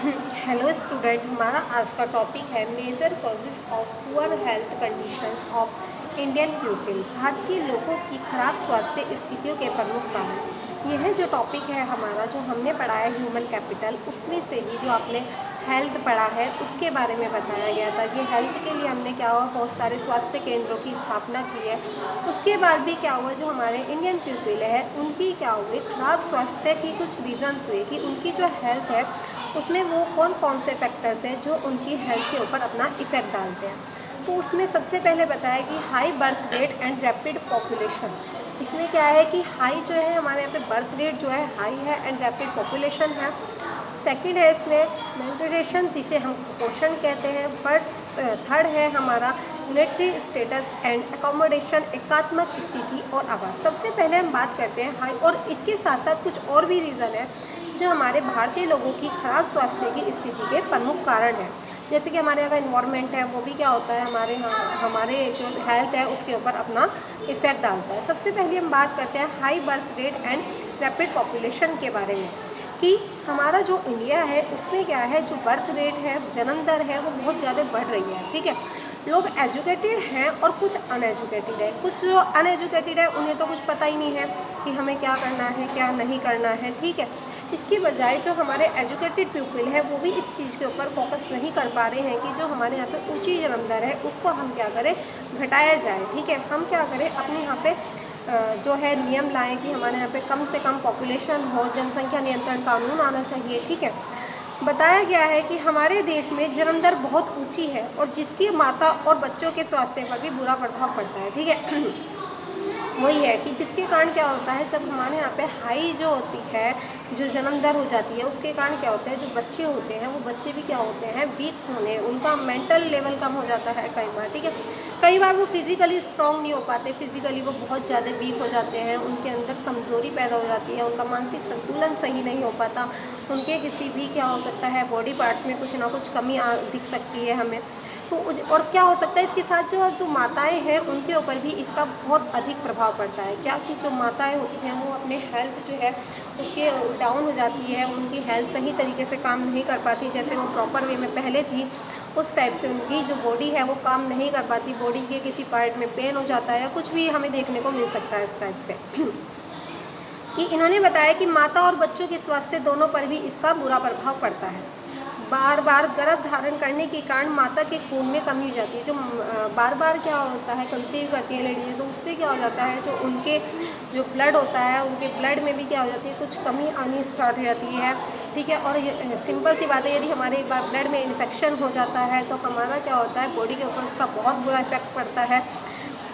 Hello student, हमारा आज का टॉपिक है major causes of poor health conditions of Indian people. भारतीय लोगों की खराब स्वास्थ्य स्थितियों के प्रमुख कारण। यह जो टॉपिक है हमारा, जो हमने पढ़ा है ह्यूमन कैपिटल, उसमें से ही जो आपने हेल्थ पढ़ा है उसके बारे में बताया गया था कि हेल्थ के लिए हमने क्या हुआ, बहुत सारे स्वास्थ्य केंद्रों की स्थापना की है। उसके बाद भी क्या हुआ, जो हमारे इंडियन पीपल है उनकी क्या हुई, खराब स्वास्थ्य की कुछ रीजन्स हुए कि उनकी जो हेल्थ है उसमें वो कौन कौन से फैक्टर्स हैं जो उनकी हेल्थ के ऊपर अपना इफ़ेक्ट डालते हैं। तो उसमें सबसे पहले बताया कि high birth rate and rapid population. इसमें क्या है कि हाई जो है हमारे यहाँ पे बर्थ रेट जो है हाई है एंड रैपिड पॉपुलेशन है। सेकंड है इसमें मेंटेनेशन, जिसे हम कुपोषण कहते हैं। थर्ड है हमारा मिलिट्री स्टेटस एंड एकोमोडेशन, एकात्मक स्थिति और आवास। सबसे पहले हम बात करते हैं हाई, और इसके साथ साथ कुछ और भी रीज़न है जो हमारे भारतीय लोगों की खराब स्वास्थ्य की स्थिति के प्रमुख कारण है। जैसे कि हमारे यहाँ का इन्वायरमेंट है, वो भी क्या होता है, हमारे जो हेल्थ है उसके ऊपर अपना इफेक्ट डालता है। सबसे पहले हम बात करते हैं high birth rate and rapid population के बारे में, कि हमारा जो इंडिया है उसमें क्या है, जो बर्थ रेट है, जन्म दर है, वो बहुत ज़्यादा बढ़ रही है। ठीक है, लोग एजुकेटेड हैं और कुछ अनएजुकेटेड है। कुछ जो अनएजुकेटेड है उन्हें तो कुछ पता ही नहीं है कि हमें क्या करना है क्या नहीं करना है। ठीक है, इसकी बजाय जो हमारे एजुकेटेड पीपल है वो भी इस चीज़ के ऊपर फोकस नहीं कर पा रहे हैं कि जो हमारे यहाँ पे ऊंची जन्म दर है उसको हम क्या करें, घटाया जाए। ठीक है, हम क्या करें, अपने यहाँ पे जो है नियम लाएं कि हमारे यहाँ पे कम से कम पॉपुलेशन हो, जनसंख्या नियंत्रण कानून आना चाहिए। ठीक है, बताया गया है कि हमारे देश में जन्म दर बहुत ऊंची है और जिसकी माता और बच्चों के स्वास्थ्य पर भी बुरा प्रभाव पड़ता है। ठीक है, वही है कि जिसके कारण क्या होता है, जब हमारे यहाँ पे हाई जो होती है, जो जन्म दर हो जाती है, उसके कारण क्या होता है, जो बच्चे होते हैं वो बच्चे भी क्या होते हैं, वीक होने, उनका मेंटल लेवल कम हो जाता है कई बार। ठीक है, कई बार वो फिज़िकली स्ट्रॉन्ग नहीं हो पाते, फिज़िकली वो बहुत ज़्यादा वीक हो जाते हैं, उनके अंदर कमज़ोरी पैदा हो जाती है, उनका मानसिक संतुलन सही नहीं हो पाता, उनके किसी भी क्या हो सकता है, बॉडी पार्ट्स में कुछ ना कुछ कमी दिख सकती है हमें। तो और क्या हो सकता है, इसके साथ जो जो माताएं हैं उनके ऊपर भी इसका बहुत अधिक प्रभाव पड़ता है। क्या कि जो माताएं होती हैं वो अपने हेल्थ जो है उसके डाउन हो जाती है, उनकी हेल्थ सही तरीके से काम नहीं कर पाती, जैसे वो प्रॉपर वे में पहले थी उस टाइप से उनकी जो बॉडी है वो काम नहीं कर पाती, बॉडी के किसी पार्ट में पेन हो जाता है या कुछ भी हमें देखने को मिल सकता है इस टाइप से। कि इन्होंने बताया कि माता और बच्चों के स्वास्थ्य दोनों पर भी इसका बुरा प्रभाव पड़ता है। बार बार गर्भ धारण करने के कारण माता के खून में कमी हो जाती है। जो बार बार क्या होता है, कंसीव करती है लेडीज, तो उससे क्या हो जाता है, जो उनके जो ब्लड होता है, उनके ब्लड में भी क्या हो जाती है, कुछ कमी आनी स्टार्ट हो जाती है। ठीक है, और ये सिंपल सी बात है, यदि हमारे एक बार ब्लड में इन्फेक्शन हो जाता है तो हमारा क्या होता है, बॉडी के ऊपर उसका बहुत बुरा इफेक्ट पड़ता है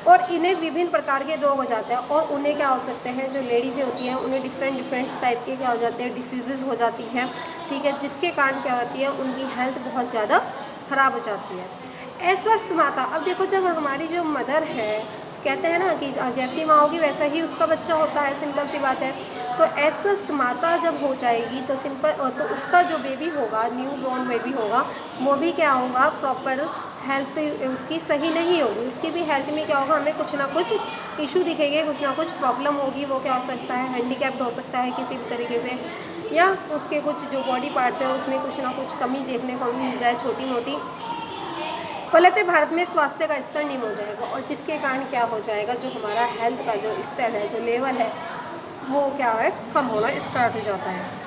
और इन्हें विभिन्न प्रकार के रोग हो जाते हैं। और उन्हें क्या हो सकते हैं, जो लेडीज़ें होती हैं उन्हें डिफरेंट टाइप के क्या हो जाते हैं, डिसीज़ हो जाती हैं। ठीक है, जिसके कारण क्या होती है, उनकी हेल्थ बहुत ज़्यादा ख़राब हो जाती है। अस्वस्थ माता, अब देखो जब हमारी जो मदर है, कहते हैं ना कि जैसी माँ होगी वैसा ही उसका बच्चा होता है, सिंपल सी बात है। तो अस्वस्थ माता जब हो जाएगी तो तो उसका जो बेबी होगा, न्यू बॉर्न बेबी होगा, वो भी क्या होगा, प्रॉपर हेल्थ उसकी सही नहीं होगी, उसकी भी हेल्थ में क्या होगा, हमें कुछ ना कुछ इशू दिखेंगे, कुछ ना कुछ प्रॉब्लम होगी। वो क्या हो सकता है, हैंडीकैप्ड हो सकता है किसी भी तरीके से, या उसके कुछ जो बॉडी पार्ट्स हैं उसमें कुछ ना कुछ कमी देखने को मिल जाए, छोटी मोटी। फलतः भारत में स्वास्थ्य का स्तर निम्न हो जाएगा और जिसके कारण क्या हो जाएगा, जो हमारा हेल्थ का जो स्तर है, जो लेवल है, वो क्या है, कम होना स्टार्ट हो जाता है।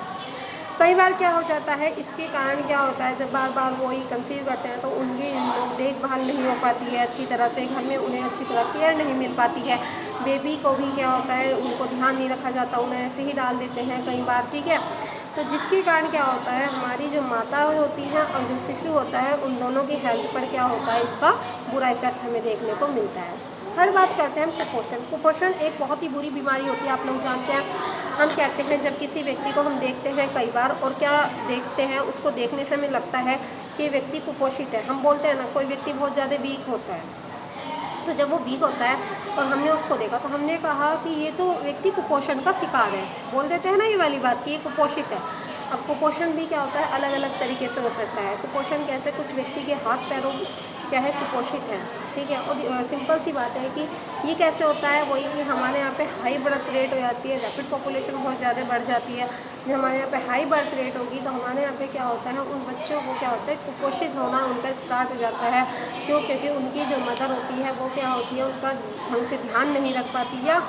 कई बार क्या हो जाता है, इसके कारण क्या होता है, जब बार बार वो ही कंसीव करते हैं तो उनकी लोग देखभाल नहीं हो पाती है अच्छी तरह से, घर में उन्हें अच्छी तरह केयर नहीं मिल पाती है। बेबी को भी क्या होता है, उनको ध्यान नहीं रखा जाता, उन्हें ऐसे ही डाल देते हैं कई बार। ठीक है, तो जिसके कारण क्या होता है, हमारी जो माता होती हैं और जो शिशु होता है, उन दोनों की हेल्थ पर क्या होता है, इसका बुरा इफेक्ट हमें देखने को मिलता है। थर्ड बात करते हैं हम कुपोषण। कुपोषण एक बहुत ही बुरी बीमारी होती है, आप लोग जानते हैं। हम कहते हैं जब किसी व्यक्ति को हम देखते हैं कई बार, और क्या देखते हैं, उसको देखने से हमें लगता है कि व्यक्ति कुपोषित है। हम बोलते हैं ना, कोई व्यक्ति बहुत ज़्यादा वीक होता है, तो जब वो वीक होता है और हमने उसको देखा तो हमने कहा कि ये तो व्यक्ति कुपोषण का शिकार है, बोल देते हैं ना ये वाली बात कि ये कुपोषित है। अब कुपोषण भी क्या होता है, अलग अलग तरीके से हो सकता है। कुपोषण कैसे, कुछ व्यक्ति के हाथ पैरों क्या है, कुपोषित है, ठीक है। और सिंपल सी बात है कि ये कैसे होता है, वही कि हमारे यहाँ पे हाई बर्थ रेट हो जाती है, रैपिड पॉपुलेशन बहुत ज़्यादा बढ़ जाती है। जब हमारे यहाँ पे हाई बर्थ रेट होगी तो हमारे यहाँ पे क्या होता है, उन बच्चों को क्या होता है, कुपोषित होना उनका स्टार्ट हो जाता है। क्यों? क्योंकि उनकी जो मदर होती है वो क्या होती है, उनका ढंग से ध्यान नहीं रख पाती। या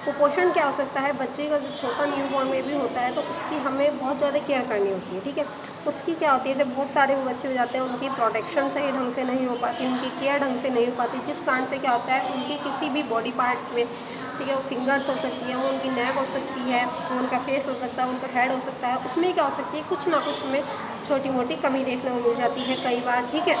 कुपोषण क्या हो सकता है, बच्चे का जो छोटा न्यूबॉर्न बेबी होता है तो उसकी हमें बहुत ज़्यादा केयर करनी होती है, ठीक है। उसकी क्या होती है, जब बहुत सारे वो बच्चे हो जाते हैं, उनकी प्रोटेक्शन सही ढंग से नहीं हो पाती, उनकी केयर ढंग से नहीं हो पाती, जिस कारण से क्या होता है, उनके किसी भी बॉडी पार्ट्स में, ठीक है, वो फिंगर्स हो सकती है, वो उनकी नेक हो सकती है, वो उनका फेस हो सकता है, उनका हेड हो सकता है, उसमें क्या हो सकती है, कुछ ना कुछ हमें छोटी मोटी कमी देखने को मिल जाती है कई बार, ठीक है।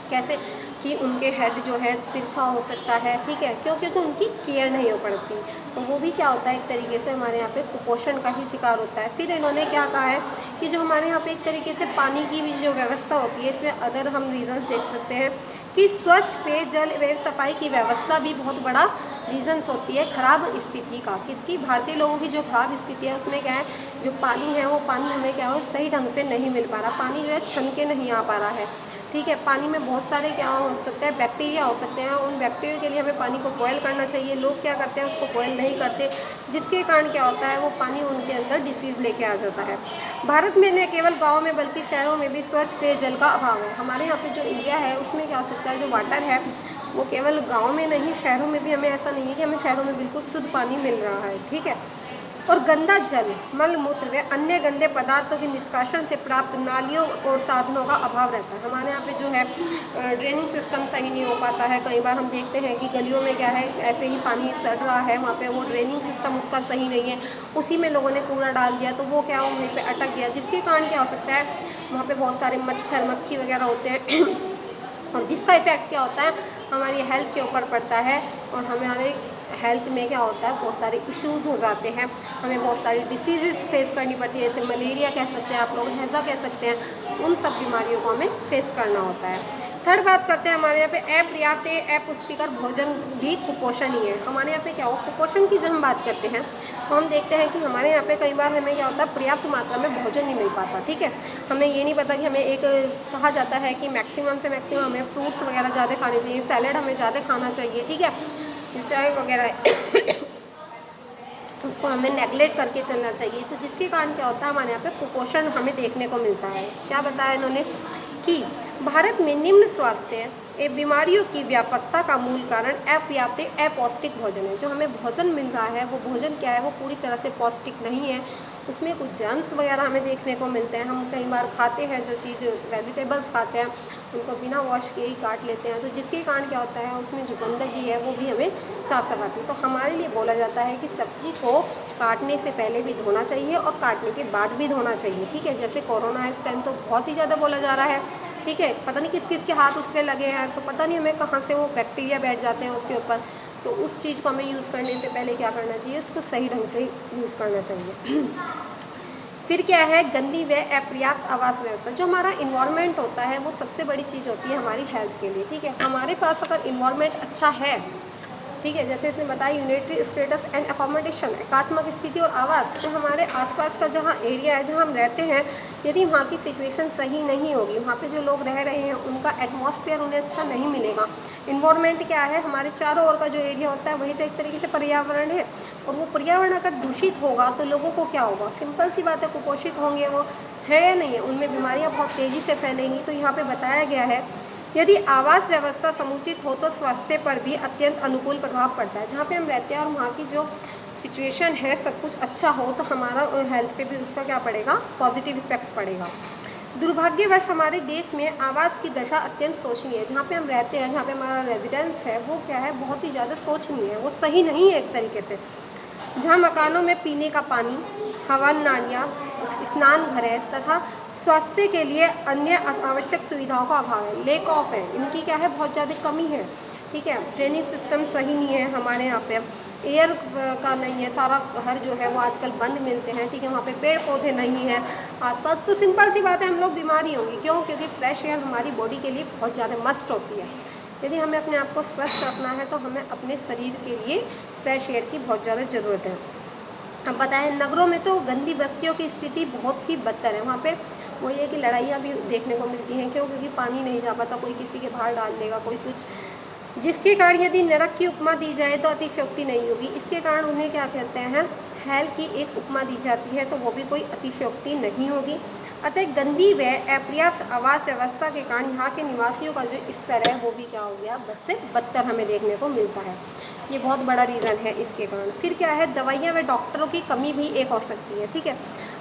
कैसे कि उनके हेड जो है तिरछा हो सकता है, ठीक है, क्यों? क्योंकि उनकी केयर नहीं हो पड़ती। तो वो भी क्या होता है, एक तरीके से हमारे यहाँ पे कुपोषण का ही शिकार होता है। फिर इन्होंने क्या कहा है कि जो हमारे यहाँ पे एक तरीके से पानी की भी जो व्यवस्था होती है, इसमें अदर हम रीज़न्स देख सकते हैं कि स्वच्छ पेयजल एवं सफाई की व्यवस्था भी बहुत बड़ा रीज़न्स होती है खराब स्थिति का। किसकी? भारतीय लोगों की जो खराब स्थिति है उसमें क्या है, जो पानी है वो पानी हमें क्या हो, सही ढंग से नहीं मिल पा रहा, पानी जो है छन के नहीं आ पा रहा है, ठीक है। पानी में बहुत सारे क्या हो सकते हैं, बैक्टीरिया हो सकते हैं, उन बैक्टीरिया के लिए हमें पानी को बॉयल करना चाहिए। लोग क्या करते हैं, उसको बॉयल नहीं करते, जिसके कारण क्या होता है, वो पानी उनके अंदर डिसीज़ लेके आ जाता है। भारत में न केवल गाँव में बल्कि शहरों में भी स्वच्छ पेयजल का अभाव है। हमारे यहाँ पे जो इंडिया है उसमें क्या हो सकता है, जो वाटर है वो केवल गाँव में नहीं, शहरों में भी हमें ऐसा नहीं है कि हमें शहरों में बिल्कुल शुद्ध पानी मिल रहा है, ठीक है। और गंदा जल, मल मूत्र व अन्य गंदे पदार्थों के निष्कासन से प्राप्त नालियों और साधनों का अभाव रहता है। हमारे यहाँ पे जो है ड्रेनिंग सिस्टम सही नहीं हो पाता है। कई बार हम देखते हैं कि गलियों में क्या है, ऐसे ही पानी सड़ रहा है, वहाँ पे वो ड्रेनिंग सिस्टम उसका सही नहीं है, उसी में लोगों ने कूड़ा डाल दिया तो वो क्या हो, वहीं पर अटक गया, जिसके कारण क्या हो सकता है, वहाँ पर बहुत सारे मच्छर मक्खी वगैरह होते हैं और जिसका इफ़ेक्ट क्या होता है, हमारी हेल्थ के ऊपर पड़ता है और हमारे हेल्थ में क्या होता है, बहुत सारे इश्यूज़ हो जाते हैं, हमें बहुत सारी डिसीज़ फेस करनी पड़ती है, जैसे मलेरिया कह सकते हैं आप लोग, हैज़ा कह सकते हैं, उन सब बीमारियों को हमें फेस करना होता है। थर्ड बात करते हैं, हमारे यहाँ पे अपर्याप्त अपुष्टिकर भोजन भी कुपोषण ही है। हमारे यहाँ पे क्या हो, कुपोषण की जब हम बात करते हैं तो हम देखते हैं कि हमारे यहाँ पे कई बार हमें क्या होता है, पर्याप्त मात्रा में भोजन नहीं मिल पाता, ठीक है। हमें ये नहीं पता कि हमें एक कहा जाता है कि मैक्सिमम से मैक्सिमम हमें फ्रूट्स वगैरह ज़्यादा खाने चाहिए, सैलेड हमें ज़्यादा खाना चाहिए, ठीक है, जो चाय वगैरह है उसको हमें नेगलेक्ट करके चलना चाहिए। तो जिसके कारण क्या होता है, हमारे यहाँ पे कुपोषण हमें देखने को मिलता है। क्या बताया इन्होंने कि भारत में निम्न स्वास्थ्य एवं बीमारियों की व्यापकता का मूल कारण अपर्याप्त अपौष्टिक भोजन है। जो हमें भोजन मिल रहा है वो भोजन क्या है, वो पूरी तरह से पौष्टिक नहीं है, उसमें कुछ जर्म्स वगैरह हमें देखने को मिलते हैं। हम कई बार खाते हैं जो चीज़, वेजिटेबल्स खाते हैं उनको बिना वॉश किए ही काट लेते हैं, तो जिसके कारण क्या होता है, उसमें जो गंदगी है वो भी हमें साफ साफ आती है। तो हमारे लिए बोला जाता है कि सब्जी को काटने से पहले भी धोना चाहिए और काटने के बाद भी धोना चाहिए, ठीक है। जैसे कोरोना इस टाइम तो बहुत ही ज़्यादा बोला जा रहा है, ठीक है, पता नहीं किस किस के हाथ उस पर लगे हैं, तो पता नहीं हमें कहाँ से वो बैक्टीरिया बैठ जाते हैं उसके ऊपर। तो उस चीज़ को हमें यूज़ करने से पहले क्या करना चाहिए, उसको सही ढंग से यूज़ करना चाहिए। फिर क्या है, गंदी व अपर्याप्त आवास व्यवस्था। जो हमारा इन्वायरमेंट होता है वो सबसे बड़ी चीज़ होती है हमारी हेल्थ के लिए, ठीक है। हमारे पास अगर इन्वायरमेंट अच्छा है, ठीक है, जैसे इसने बताया यूनिटरी स्टेटस एंड अकोमोडेशन, एकात्मक स्थिति और आवास, जो हमारे आसपास का जहाँ एरिया है जहाँ हम रहते हैं, यदि वहाँ की सिचुएशन सही नहीं होगी, वहाँ पे जो लोग रह रहे हैं उनका एटमॉस्फेयर उन्हें अच्छा नहीं मिलेगा। इन्वायरमेंट क्या है, हमारे चारों ओर का जो एरिया होता है वही तो एक तरीके से पर्यावरण है, और वो पर्यावरण अगर दूषित होगा तो लोगों को क्या होगा, सिंपल सी बात है, कुपोषित होंगे वो, है या नहीं है, उनमें बीमारियाँ बहुत तेज़ी से फैलेंगी। तो यहाँ पर बताया गया है यदि आवास व्यवस्था समुचित हो तो स्वास्थ्य पर भी अत्यंत अनुकूल प्रभाव पड़ता है। जहाँ पे हम रहते हैं और वहाँ की जो सिचुएशन है सब कुछ अच्छा हो तो हमारा हेल्थ पे भी उसका क्या पड़ेगा, पॉजिटिव इफेक्ट पड़ेगा। दुर्भाग्यवश हमारे देश में आवास की दशा अत्यंत शोचनीय है। जहाँ पे हम रहते हैं, जहाँ पे हमारा रेजिडेंस है, वो क्या है, बहुत ही ज़्यादा शोचनीय है, वो सही नहीं है एक तरीके से। जहाँ मकानों में पीने का पानी, हवन नालियाँ, स्नान घर है तथा स्वास्थ्य के लिए अन्य आवश्यक सुविधाओं का अभाव है, लेक ऑफ है, इनकी क्या है, बहुत ज़्यादा कमी है, ठीक है। ड्रेनेज सिस्टम सही नहीं है हमारे यहाँ पे, एयर का नहीं है, सारा घर जो है वो आजकल बंद मिलते हैं, ठीक है, वहाँ पे पेड़ पौधे नहीं हैं आसपास, तो सिंपल सी बात है हम लोग बीमार ही होंगे। क्यों? क्योंकि फ्रेश एयर हमारी बॉडी के लिए बहुत ज़्यादा मस्ट होती है। यदि हमें अपने आप को स्वस्थ रखना है तो हमें अपने शरीर के लिए फ्रेश एयर की बहुत ज़्यादा ज़रूरत है। अब पता है नगरों में तो गंदी बस्तियों की स्थिति बहुत ही बदतर है। वहाँ पे वही है कि लड़ाइयाँ भी देखने को मिलती हैं। क्यों? क्योंकि पानी नहीं जा पाता, कोई किसी के बाहर डाल देगा, कोई कुछ, जिसके कारण यदि नरक की उपमा दी जाए तो अतिशयोक्ति नहीं होगी। इसके कारण उन्हें क्या कहते हैं, हेल की एक उपमा दी जाती है, तो वो भी कोई अतिशयोक्ति नहीं होगी। अतः गंदी व अपर्याप्त आवास व्यवस्था के कारण यहाँ के निवासियों का जो स्तर है वो भी क्या हो गया, बद से बदतर हमें देखने को मिलता है। ये बहुत बड़ा रीज़न है इसके कारण। फिर क्या है, दवाइयाँ व डॉक्टरों की कमी भी एक हो सकती है। ठीक है,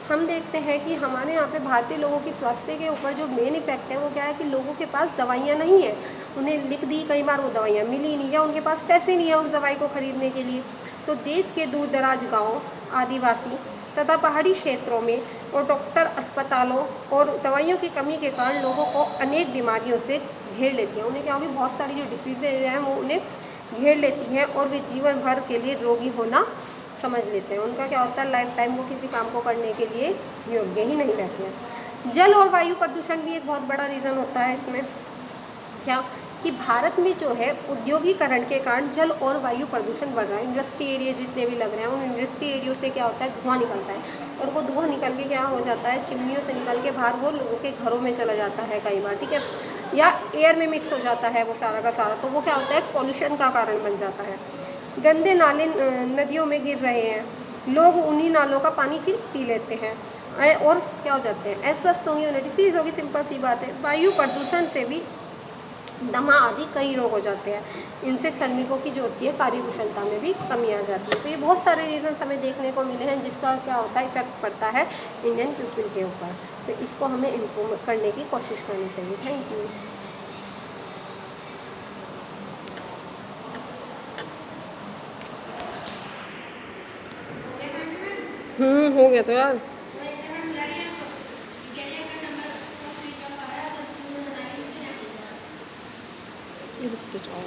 हम देखते हैं कि हमारे यहाँ पे भारतीय लोगों की स्वास्थ्य के ऊपर जो मेन इफेक्ट है वो क्या है कि लोगों के पास दवाइयाँ नहीं है। उन्हें लिख दी कई बार, वो दवाइयाँ मिली नहीं, या उनके पास पैसे नहीं है उस दवाई को खरीदने के लिए। तो देश के दूर दराज गाँव, आदिवासी तथा पहाड़ी क्षेत्रों में और डॉक्टर, अस्पतालों और दवाइयों की कमी के कारण लोगों को अनेक बीमारियों से घेर लेती हैं। उन्हें क्या होगी, बहुत सारी जो डिसीज़ेज हैं वो उन्हें घेर लेती हैं और वे जीवन भर के लिए रोगी होना समझ लेते हैं। उनका क्या होता है, लाइफ टाइम वो किसी काम को करने के लिए योग्य ही नहीं रहते हैं। जल और वायु प्रदूषण भी एक बहुत बड़ा रीज़न होता है इसमें। क्या कि भारत में जो है औद्योगिकरण के कारण जल और वायु प्रदूषण बढ़ रहा है। इंडस्ट्री एरिया जितने भी लग रहे हैं, उन इंडस्ट्री एरियो से क्या होता है, धुआं निकलता है, और वो धुआं निकल के क्या हो जाता है, चिमनियों से निकल के बाहर वो लोगों के घरों में चला जाता है कई बार। ठीक है, या एयर में मिक्स हो जाता है वो सारा का सारा, तो वो क्या होता है, पॉल्यूशन का कारण बन जाता है। गंदे नाले नदियों में गिर रहे हैं, लोग उन्हीं नालों का पानी फिर पी लेते हैं और क्या हो जाते हैं, अस्वस्थ होंगे, उन्हें डिसीज़ होगी, सिंपल सी बात है। वायु प्रदूषण से भी दमा आदि कई रोग हो जाते हैं। इनसे श्रमिकों की जो होती है कार्यकुशलता में भी कमी आ जाती है। तो ये बहुत सारे रीजन्स हमें देखने को मिले हैं जिसका क्या होता है, इफेक्ट पड़ता है इंडियन पीपल के ऊपर। तो इसको हमें इम्प्रूव करने की कोशिश करनी चाहिए। Thank you. हो गया तो यार, रुक तो जाओ।